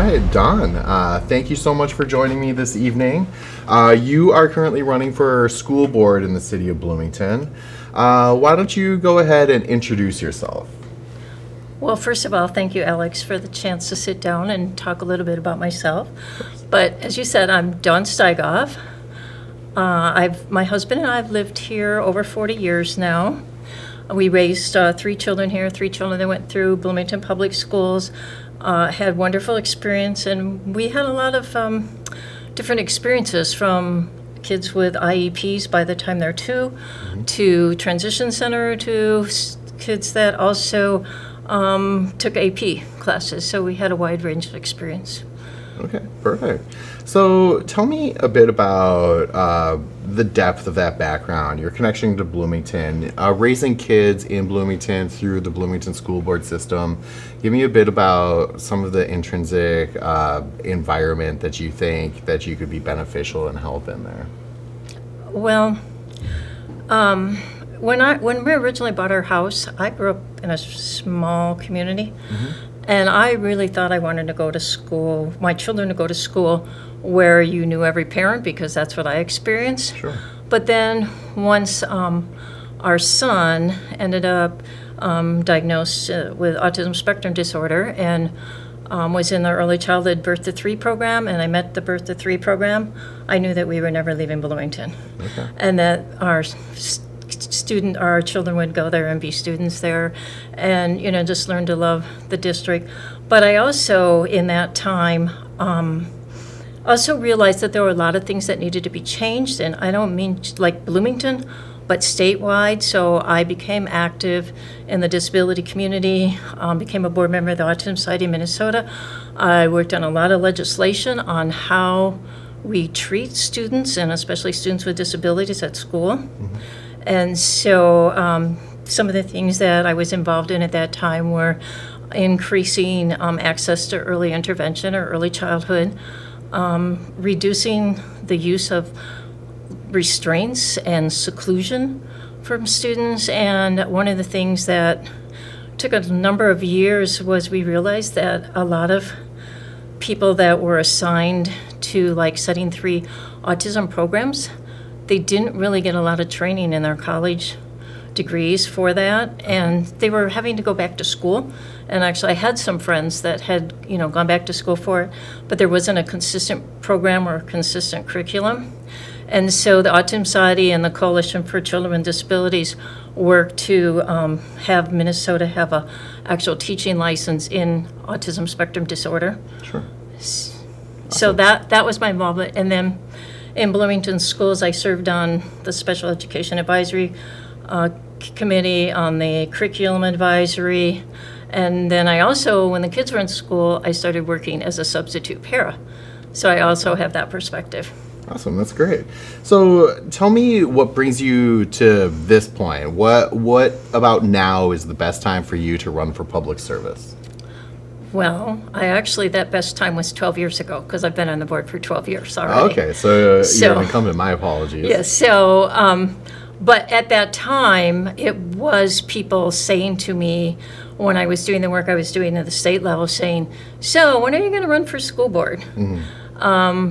right, Don, thank you so much for joining me this evening. You are currently running for school board in the city of Bloomington. Why don't you go ahead and introduce yourself? Well, first of all, thank you, Alex, for the chance to sit down and talk a little bit about myself. But as you said, I'm Dawn Steigauf. My husband and I have lived here over 40 years now. We raised 3 children here, 3 children that went through Bloomington Public Schools, had wonderful experience, and we had a lot of different experiences from kids with IEPs by the time they're 2, to transition center, to kids that also took AP classes. So we had a wide range of experience. Okay, perfect. So tell me a bit about the depth of that background, your connection to Bloomington, raising kids in Bloomington through the Bloomington School Board system. Give me a bit about some of the intrinsic environment that you think that you could be beneficial and help in there. Well, when we originally bought our house, I grew up in a small community. And I really thought I wanted to go to school, my children to go to school where you knew every parent, because that's what I experienced. Sure. But then once our son ended up diagnosed with autism spectrum disorder and was in the early childhood birth to 3 program, and I met the birth to 3 program, I knew that we were never leaving Bloomington. Okay. And that our children would go there and be students there, and just learn to love the district. But I also, in that time, also realized that there were a lot of things that needed to be changed, and I don't mean like Bloomington, but statewide. So I became active in the disability community, became a board member of the Autism Society of Minnesota. I worked on a lot of legislation on how we treat students, and especially students with disabilities at school. And so some of the things that I was involved in at that time were increasing access to early intervention or early childhood, reducing the use of restraints and seclusion from students. And one of the things that took a number of years was we realized that a lot of people that were assigned to like setting 3 autism programs, they didn't really get a lot of training in their college degrees for that, and they were having to go back to school. And actually I had some friends that had gone back to school for it, but there wasn't a consistent program or a consistent curriculum. And so the Autism Society and the Coalition for Children with Disabilities worked to have Minnesota have a actual teaching license in autism spectrum disorder. Sure. So that was my involvement. And then in Bloomington schools, I served on the Special Education Advisory Committee, on the Curriculum Advisory, and then I also, when the kids were in school, I started working as a substitute para. So I also have that perspective. Awesome, that's great. So tell me what brings you to this point. What about now is the best time for you to run for public service? Well, that best time was 12 years ago, because I've been on the board for 12 years already. Okay, so you're an incumbent. My apologies. Yes, so, but at that time, it was people saying to me when I was doing the work I was doing at the state level, saying, so when are you going to run for school board?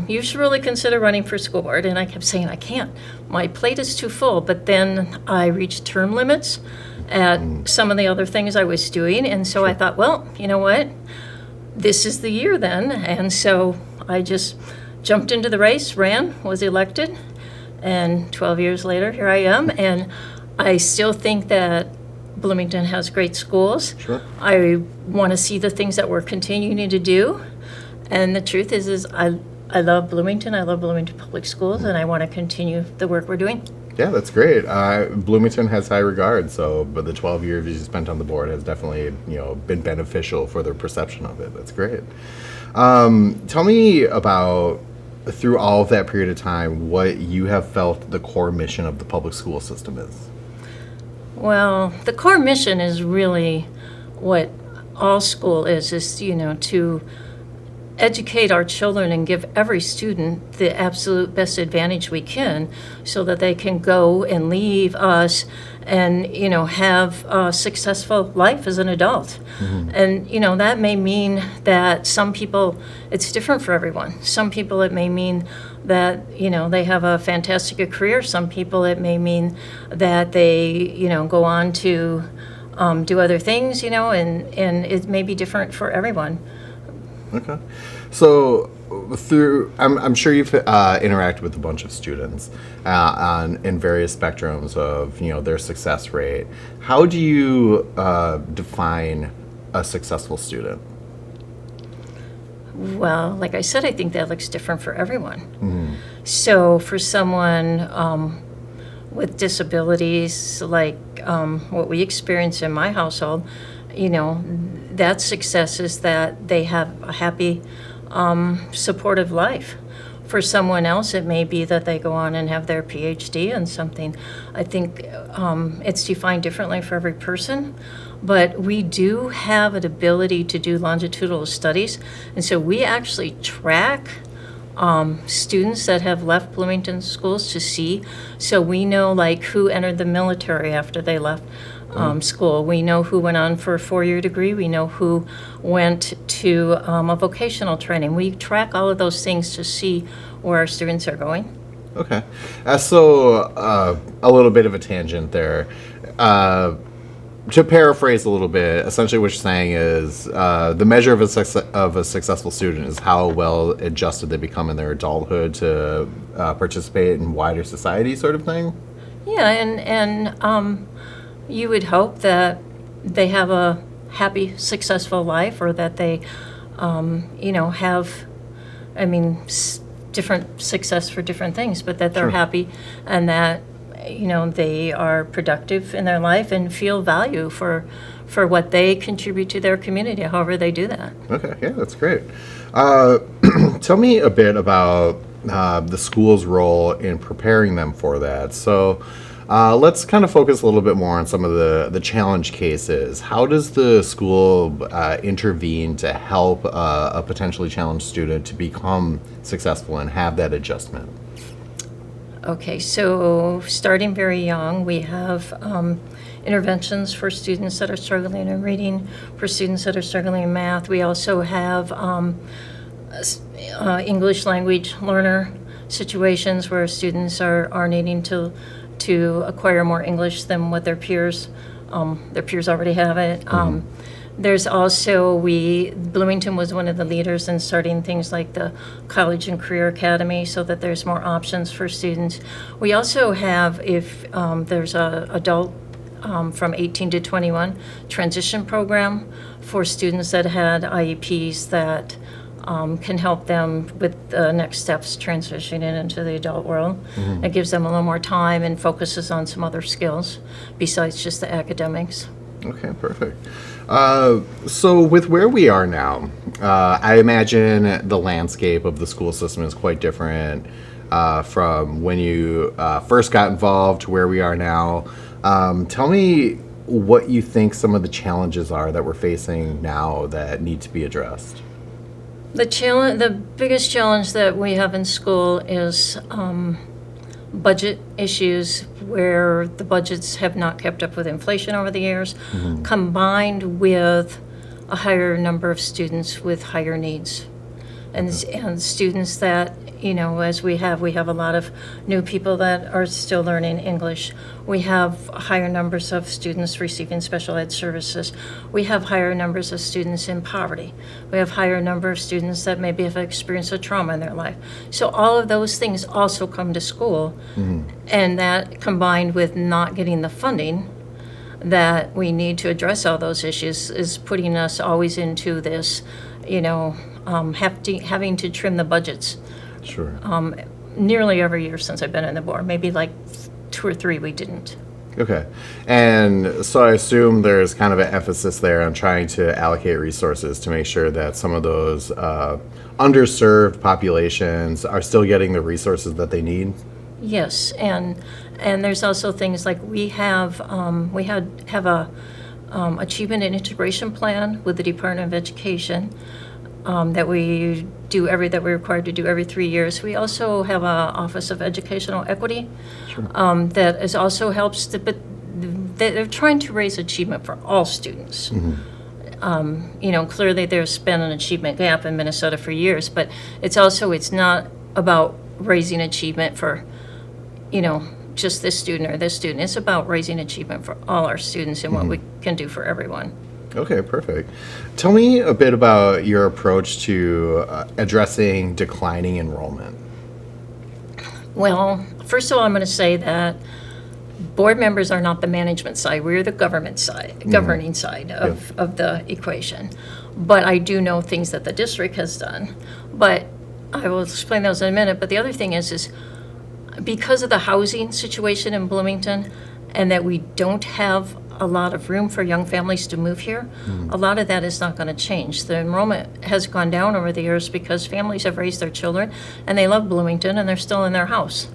You should really consider running for school board. And I kept saying, I can't. My plate is too full. But then I reached term limits at some of the other things I was doing. And so I thought, well, you know what? This is the year then. And so I just jumped into the race, ran, was elected. And 12 years later, here I am. And I still think that Bloomington has great schools. Sure. I want to see the things that we're continuing to do. And the truth is I love Bloomington. I love Bloomington Public Schools, and I want to continue the work we're doing. Yeah, that's great. Bloomington has high regard, but the 12 years you spent on the board has definitely, been beneficial for their perception of it. That's great. Tell me about, through all of that period of time, what you have felt the core mission of the public school system is. Well, the core mission is really what all school is to educate our children and give every student the absolute best advantage we can, so that they can go and leave us and have a successful life as an adult. And that may mean that some people, it's different for everyone. Some people it may mean that they have a fantastic career. Some people it may mean that they go on to do other things, and it may be different for everyone. Okay. So I'm sure you've interacted with a bunch of students in various spectrums of their success rate. How do you define a successful student? Well, like I said, I think that looks different for everyone. So for someone with disabilities, like what we experience in my household, that success is that they have a happy, supportive life. For someone else, it may be that they go on and have their PhD in something. I think it's defined differently for every person, but we do have an ability to do longitudinal studies, and so we actually track students that have left Bloomington schools to see. So we know like who entered the military after they left school. We know who went on for a 4-year degree. We know who went to a vocational training. We track all of those things to see where our students are going. Okay. So a little bit of a tangent there. To paraphrase a little bit, essentially what you're saying is the measure of a successful student is how well adjusted they become in their adulthood to participate in wider society, sort of thing? Yeah, and you would hope that they have a happy, successful life, or that they, have, different success for different things, but that they're Sure. happy and that, they are productive in their life and feel value for what they contribute to their community, however they do that. Okay, yeah, that's great. Tell me a bit about the school's role in preparing them for that. So let's kind of focus a little bit more on some of the challenge cases. How does the school intervene to help a potentially challenged student to become successful and have that adjustment? Okay, so starting very young, we have interventions for students that are struggling in reading, for students that are struggling in math. We also have English language learner situations where students are needing to acquire more English than what their peers already have it. There's also, Bloomington was one of the leaders in starting things like the College and Career Academy so that there's more options for students. We also have, if there's a adult from 18 to 21 transition program for students that had IEPs that can help them with the next steps transitioning into the adult world. It gives them a little more time and focuses on some other skills besides just the academics. Okay, perfect. So with where we are now, I imagine the landscape of the school system is quite different from when you first got involved to where we are now. Tell me what you think some of the challenges are that we're facing now that need to be addressed. The biggest challenge that we have in school is budget issues, where the budgets have not kept up with inflation over the years, combined with a higher number of students with higher needs. And students that, as we have a lot of new people that are still learning English. We have higher numbers of students receiving special ed services. We have higher numbers of students in poverty. We have higher number of students that maybe have experienced a trauma in their life. So all of those things also come to school, and that combined with not getting the funding that we need to address all those issues is putting us always into this, having to trim the budgets. Sure. Nearly every year since I've been on the board, maybe like 2 or 3 we didn't. Okay. And so I assume there's kind of an emphasis there on trying to allocate resources to make sure that some of those underserved populations are still getting the resources that they need. Yes, and there's also things like we have a achievement and integration plan with the Department of Education that we're required to do every 3 years. We also have an Office of Educational Equity that is also helps. But they're trying to raise achievement for all students. Clearly there's been an achievement gap in Minnesota for years, but it's not about raising achievement for, just this student or this student. It's about raising achievement for all our students and what we can do for everyone. Okay, perfect. Tell me a bit about your approach to addressing declining enrollment. Well, first of all, I'm going to say that board members are not the management side. We're the government side, governing side of the equation. But I do know things that the district has done. But I will explain those in a minute. But the other thing is because of the housing situation in Bloomington and that we don't have a lot of room for young families to move here, a lot of that is not going to change. The enrollment has gone down over the years because families have raised their children and they love Bloomington and they're still in their house.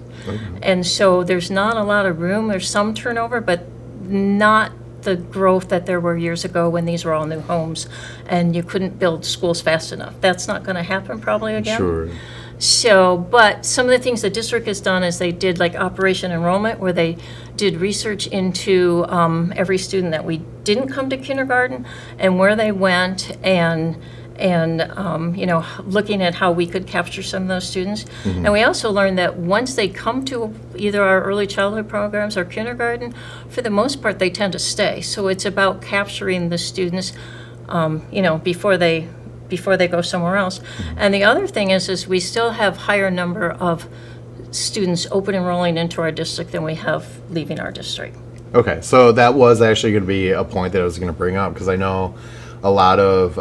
And so there's not a lot of room. There's some turnover, but not the growth that there were years ago when these were all new homes and you couldn't build schools fast enough. That's not going to happen probably again. Sure. So, but some of the things the district has done is they did like Operation Enrollment, where they did research into every student that we didn't come to kindergarten and where they went and looking at how we could capture some of those students. And we also learned that once they come to either our early childhood programs or kindergarten, for the most part, they tend to stay. So it's about capturing the students, before they go somewhere else. And the other thing is we still have higher number of students open enrolling into our district than we have leaving our district. Okay, so that was actually going to be a point that I was going to bring up, because I know a lot of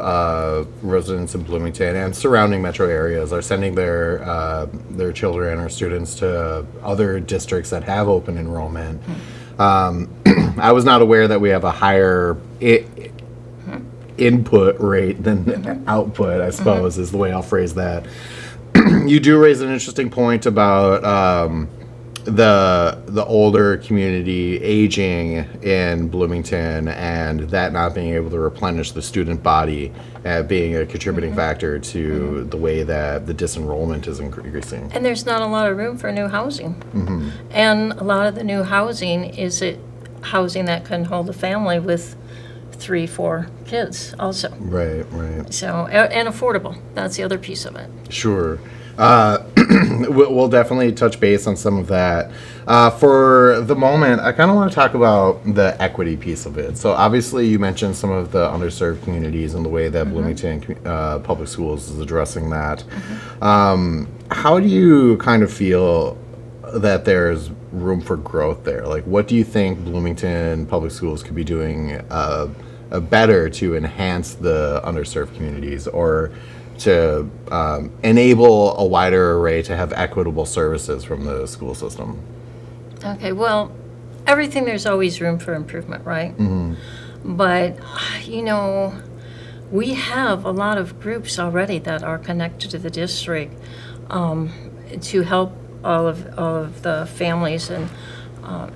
residents in Bloomington and surrounding metro areas are sending their children or students to other districts that have open enrollment. I was not aware that we have a higher input rate than output, I suppose, is the way I'll phrase that. You do raise an interesting point about the older community aging in Bloomington and that not being able to replenish the student body being a contributing factor to the way that the disenrollment is increasing. And there's not a lot of room for new housing. And a lot of the new housing is housing that can hold a family with 3-4 kids also. Right. So, and affordable. That's the other piece of it. Sure. We'll definitely touch base on some of that. For the moment, I kind of want to talk about the equity piece of it. So obviously you mentioned some of the underserved communities and the way that Bloomington Public Schools is addressing that. How do you kind of feel that there's room for growth there? Like, what do you think Bloomington Public Schools could be doing better to enhance the underserved communities, or to enable a wider array to have equitable services from the school system? Okay, well, everything, there's always room for improvement, right? But, we have a lot of groups already that are connected to the district to help all of the families and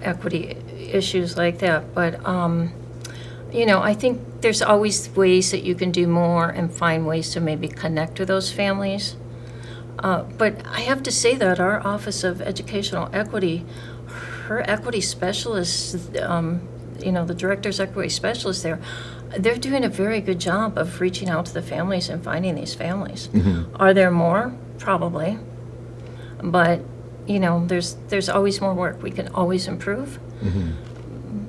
equity issues like that. But, I think there's always ways that you can do more and find ways to maybe connect to those families. But I have to say that our Office of Educational Equity, her equity specialists, the director's equity specialists there, they're doing a very good job of reaching out to the families and finding these families. Are there more? Probably. But, there's always more work. We can always improve.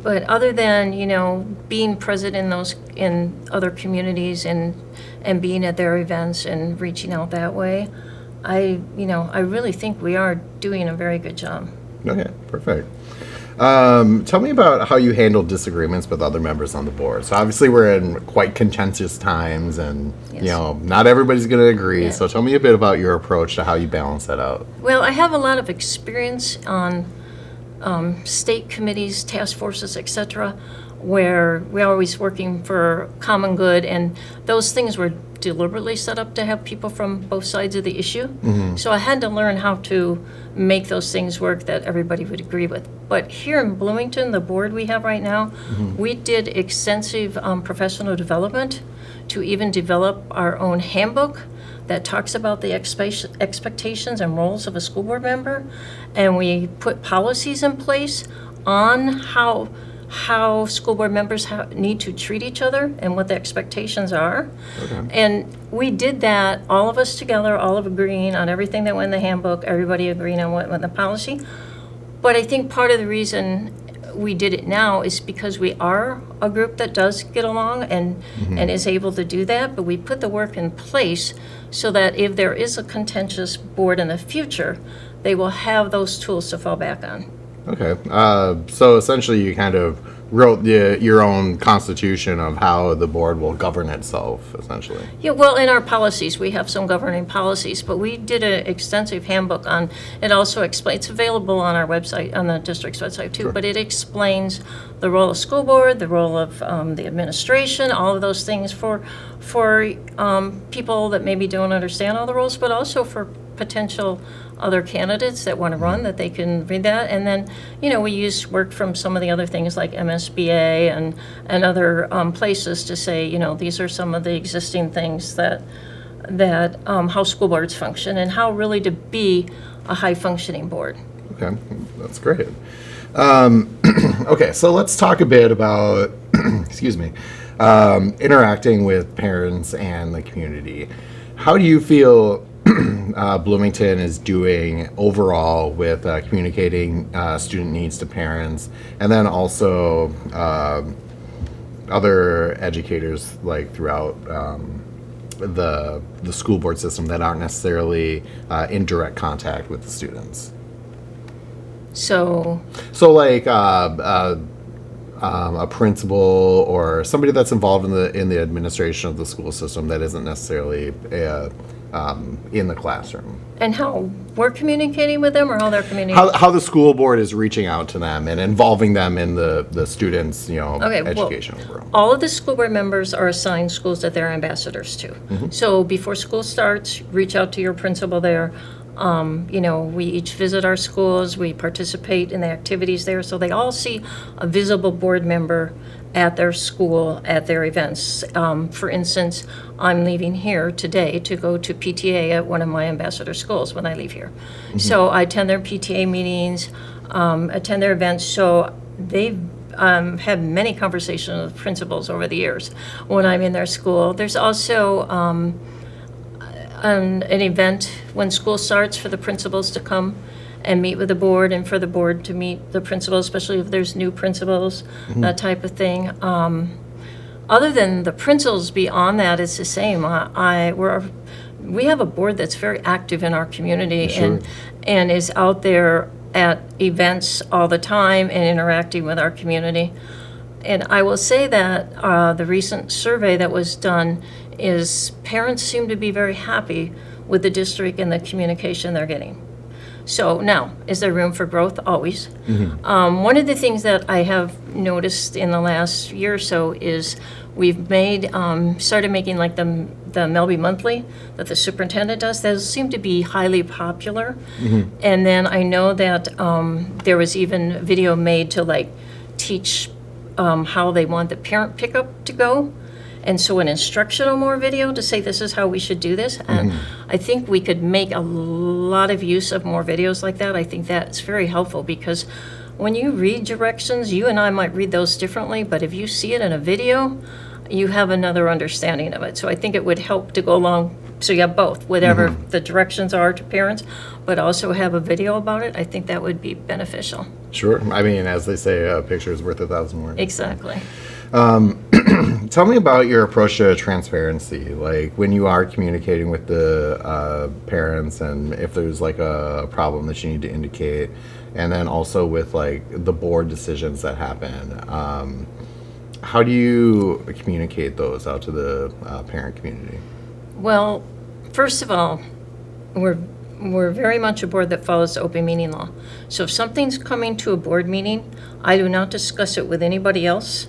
But other than, being present in other communities and being at their events and reaching out that way, I really think we are doing a very good job. Okay, perfect. Tell me about how you handle disagreements with other members on the board. So obviously we're in quite contentious times and, not everybody's going to agree. Yeah. So tell me a bit about your approach to how you balance that out. Well, I have a lot of experience on state committees, task forces, etc., where we're always working for common good, and those things were deliberately set up to have people from both sides of the issue. So I had to learn how to make those things work that everybody would agree with. But here in Bloomington, the board we have right now, we did extensive professional development to even develop our own handbook that talks about the expectations and roles of a school board member. And we put policies in place on how how school board members need to treat each other and what the expectations are. Okay. And we did that, all of us together, all of agreeing on everything that went in the handbook, everybody agreeing on what went in the policy. But I think part of the reason we did it now is because we are a group that does get along and is able to do that, but we put the work in place so that if there is a contentious board in the future, they will have those tools to fall back on. Okay. So essentially you kind of wrote your own constitution of how the board will govern itself, essentially. Yeah, well, in our policies, we have some governing policies, but we did an extensive handbook on, it also explains, it's available on our website, on the district's website too, Sure. but it explains the role of school board, the role of the administration, all of those things for people that maybe don't understand all the roles, but also for potential other candidates that want to run, that they can read that. And then, we use work from some of the other things like MSBA and other places to say, these are some of the existing things that how school boards function and how really to be a high-functioning board. Okay, that's great. Okay, so let's talk a bit about, excuse me, interacting with parents and the community. How do you feel Bloomington is doing overall with communicating student needs to parents, and then also other educators like throughout the school board system that aren't necessarily in direct contact with the students? So like a principal or somebody that's involved in the administration of the school system that isn't necessarily in the classroom. and how we're communicating with them or how they're communicating? How the school board is reaching out to them and involving them in the students' Okay, well, education overall. all of the school board members are assigned schools that they're ambassadors to. So before school starts, reach out to your principal there. We each visit our schools, we participate in the activities there, so they all see a visible board member at their school, at their events. For instance, I'm leaving here today to go to PTA at one of my ambassador schools when I leave here. So I attend their PTA meetings, attend their events, so they've had many conversations with principals over the years when I'm in their school. There's also an event when school starts for the principals to come and meet with the board and for the board to meet the principals, especially if there's new principals, that type of thing. Other than the principals, beyond that, it's the same. We have a board that's very active in our community and is out there at events all the time and interacting with our community. And I will say that the recent survey that was done is parents seem to be very happy with the district and the communication they're getting. So now, is there room for growth? Always. One of the things that I have noticed in the last year or so is we've started making like the Melby Monthly that the superintendent does. Those seem to be highly popular. And then I know that there was even video made to like teach how they want the parent pickup to go. And so an instructional more video to say this is how we should do this. And I think we could make a lot of use of more videos like that. I think that's very helpful because when you read directions, you and I might read those differently, but if you see it in a video, you have another understanding of it. So I think it would help to go along, so you have both, whatever the directions are to parents, but also have a video about it. I think that would be beneficial. Sure. I mean, as they say, a picture is worth 1,000 words. Exactly. Tell me about your approach to transparency, like when you are communicating with the parents and if there's like a problem that you need to indicate, and then also with like the board decisions that happen. How do you communicate those out to the parent community? Well, first of all, we're very much a board that follows the open meeting law. So if something's coming to a board meeting, I do not discuss it with anybody else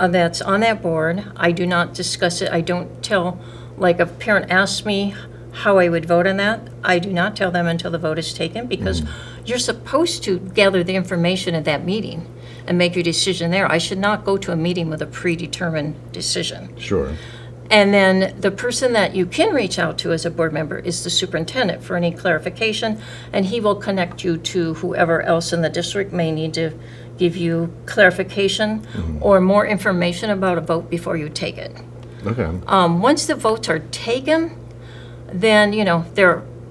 that's on that board. I do not discuss it. I don't tell, like if a parent asks me how I would vote on that, I do not tell them until the vote is taken because you're supposed to gather the information at that meeting and make your decision there. I should not go to a meeting with a predetermined decision. Sure. And then the person that you can reach out to as a board member is the superintendent for any clarification, and he will connect you to whoever else in the district may need to give you clarification or more information about a vote before you take it. Okay. Once the votes are taken, then,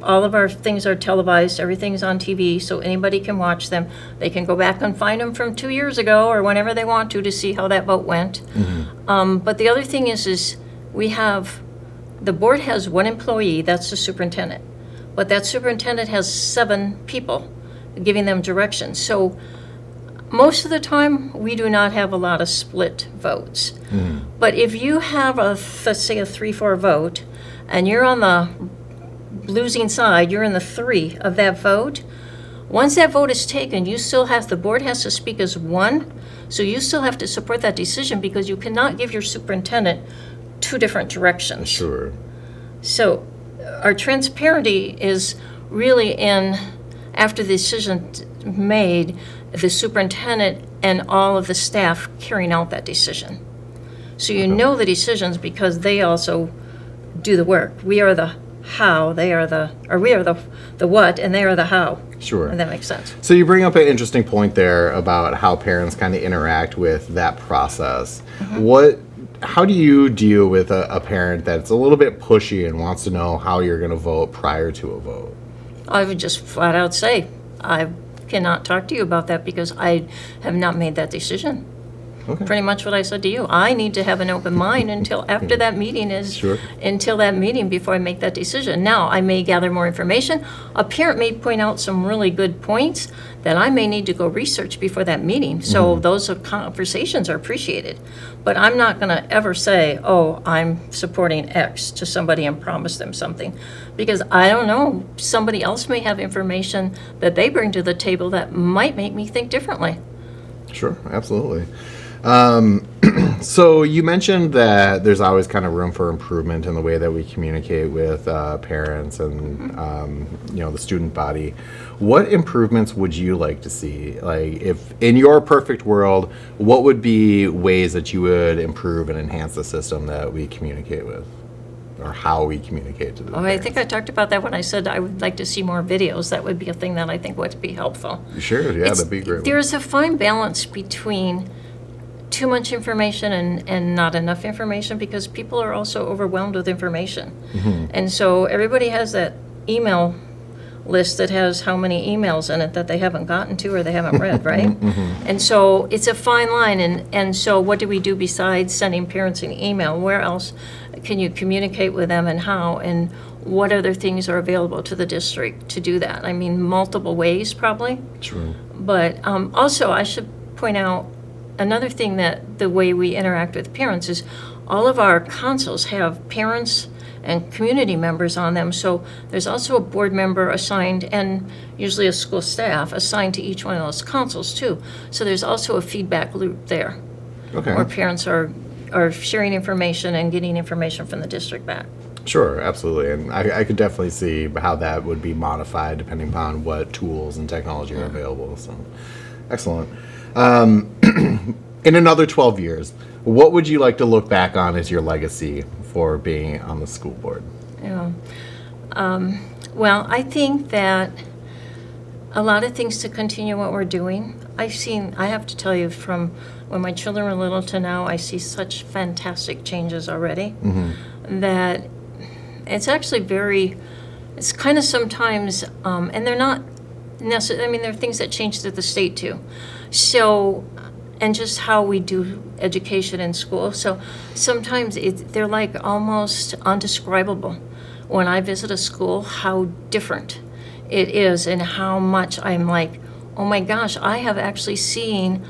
all of our things are televised, everything's on TV, so anybody can watch them. They can go back and find them from 2 years ago or whenever they want to see how that vote went. But the other thing is the board has one employee, that's the superintendent. But that superintendent has 7 people giving them direction. So most of the time, we do not have a lot of split votes. But if you have let's say a 3-4 vote, and you're on the losing side, you're in the 3 of that vote, once that vote is taken, the board has to speak as one, so you still have to support that decision because you cannot give your superintendent 2 different directions. Sure. So our transparency is really after the decision made, the superintendent and all of the staff carrying out that decision. So you know the decisions because they also do the work. We are the how, we are the what, and they are the how. Sure. And that makes sense. So you bring up an interesting point there about how parents kind of interact with that process. How do you deal with a parent that's a little bit pushy and wants to know how you're going to vote prior to a vote? I would just flat out say, I cannot talk to you about that because I have not made that decision. Okay. Pretty much what I said to you. I need to have an open mind until after that meeting before I make that decision. Now, I may gather more information. A parent may point out some really good points that I may need to go research before that meeting. So those conversations are appreciated. But I'm not going to ever say, oh, I'm supporting X to somebody and promise them something. Because I don't know, somebody else may have information that they bring to the table that might make me think differently. Sure, absolutely. So you mentioned that there's always kind of room for improvement in the way that we communicate with parents and the student body. What improvements would you like to see? Like, if in your perfect world, what would be ways that you would improve and enhance the system that we communicate with, or how we communicate to the Oh, I think I talked about that when I said I would like to see more videos. That would be a thing that I think would be helpful. Sure, yeah, that'd be great. There's a fine balance between too much information and not enough information because people are also overwhelmed with information. And so everybody has that email list that has how many emails in it that they haven't gotten to or they haven't read, right? And so it's a fine line. And so what do we do besides sending parents an email? Where else can you communicate with them and how? And what other things are available to the district to do that? I mean, multiple ways probably. True. But also I should point out another thing that the way we interact with parents is all of our consoles have parents and community members on them. So there's also a board member assigned and usually a school staff assigned to each one of those consoles too. So there's also a feedback loop there where parents are sharing information and getting information from the district back. Sure, absolutely. And I could definitely see how that would be modified depending upon what tools and technology are available. So, excellent. In another 12 years, what would you like to look back on as your legacy for being on the school board? Yeah. Well, I think that a lot of things to continue what we're doing. I have to tell you, from when my children were little to now, I see such fantastic changes already that it's actually it's kind of sometimes, and they're not necessarily, I mean, there are things that change through the state too. So, and just how we do education in school. So sometimes they're like almost undescribable. When I visit a school, how different it is and how much I'm like, oh my gosh, I have actually seen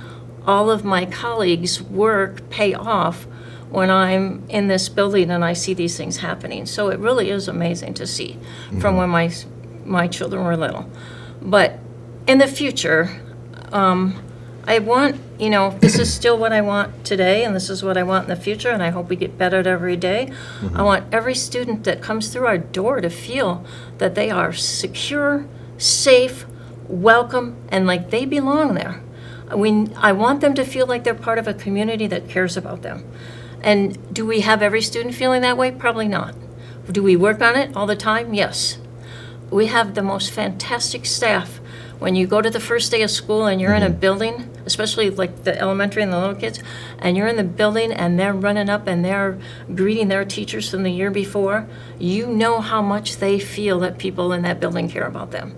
all of my colleagues' work pay off when I'm in this building and I see these things happening. So it really is amazing to see from when my children were little. But in the future, I want, this is still what I want today, and this is what I want in the future, and I hope we get better every day. I want every student that comes through our door to feel that they are secure, safe, welcome, and like they belong there. I want them to feel like they're part of a community that cares about them. And do we have every student feeling that way? Probably not. Do we work on it all the time? Yes. We have the most fantastic staff. When you go to the first day of school and you're in a building, especially like the elementary and the little kids, and you're in the building and they're running up and they're greeting their teachers from the year before, you know how much they feel that people in that building care about them.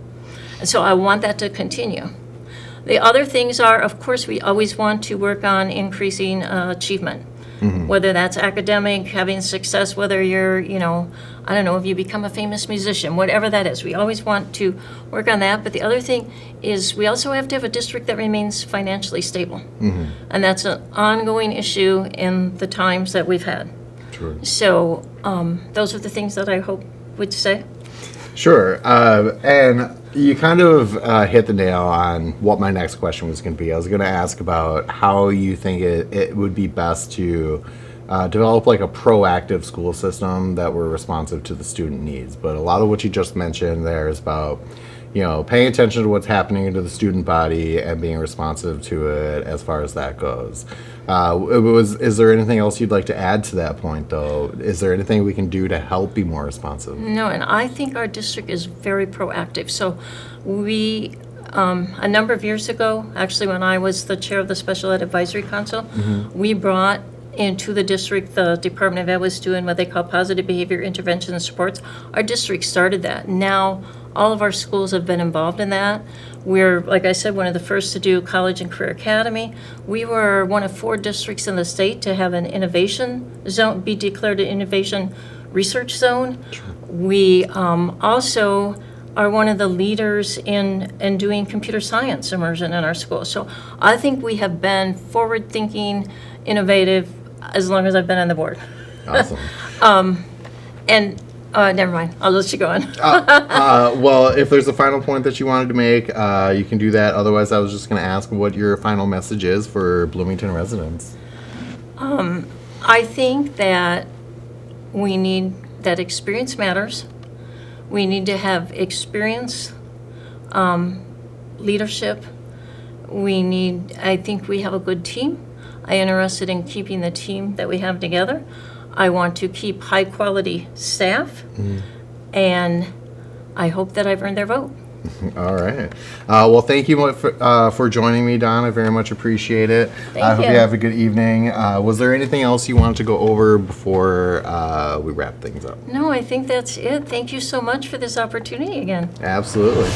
And so I want that to continue. The other things are, of course, we always want to work on increasing achievement. Whether that's academic, having success, whether you're, I don't know, if you become a famous musician, whatever that is. We always want to work on that. But the other thing is we also have to have a district that remains financially stable. And that's an ongoing issue in the times that we've had. Sure. So those are the things that I hope would say. Sure. And you kind of hit the nail on what my next question was going to be. I was going to ask about how you think it would be best to develop like a proactive school system that were responsive to the student needs. But a lot of what you just mentioned there is about, paying attention to what's happening to the student body and being responsive to it as far as that goes. Is there anything else you'd like to add to that point, though? Is there anything we can do to help be more responsive? No, and I think our district is very proactive. So we, a number of years ago, actually when I was the chair of the Special Ed Advisory Council, we brought into the district, the Department of Ed was doing what they call positive behavior intervention and supports. Our district started that. Now, all of our schools have been involved in that. We're, like I said, one of the first to do College and Career Academy. We were one of 4 districts in the state to have an innovation zone, be declared an innovation research zone. We also are one of the leaders in doing computer science immersion in our schools. So I think we have been forward-thinking, innovative, as long as I've been on the board. Awesome. And never mind, I'll let you go on. Well, if there's a final point that you wanted to make, you can do that. Otherwise, I was just going to ask what your final message is for Bloomington residents. I think that we need, that experience matters. We need to have experience, leadership. I think we have a good team. I'm interested in keeping the team that we have together. I want to keep high-quality staff, and I hope that I've earned their vote. All right. Well, thank you for joining me, Don. I very much appreciate it. I hope you have a good evening. Was there anything else you wanted to go over before we wrap things up? No, I think that's it. Thank you so much for this opportunity again. Absolutely.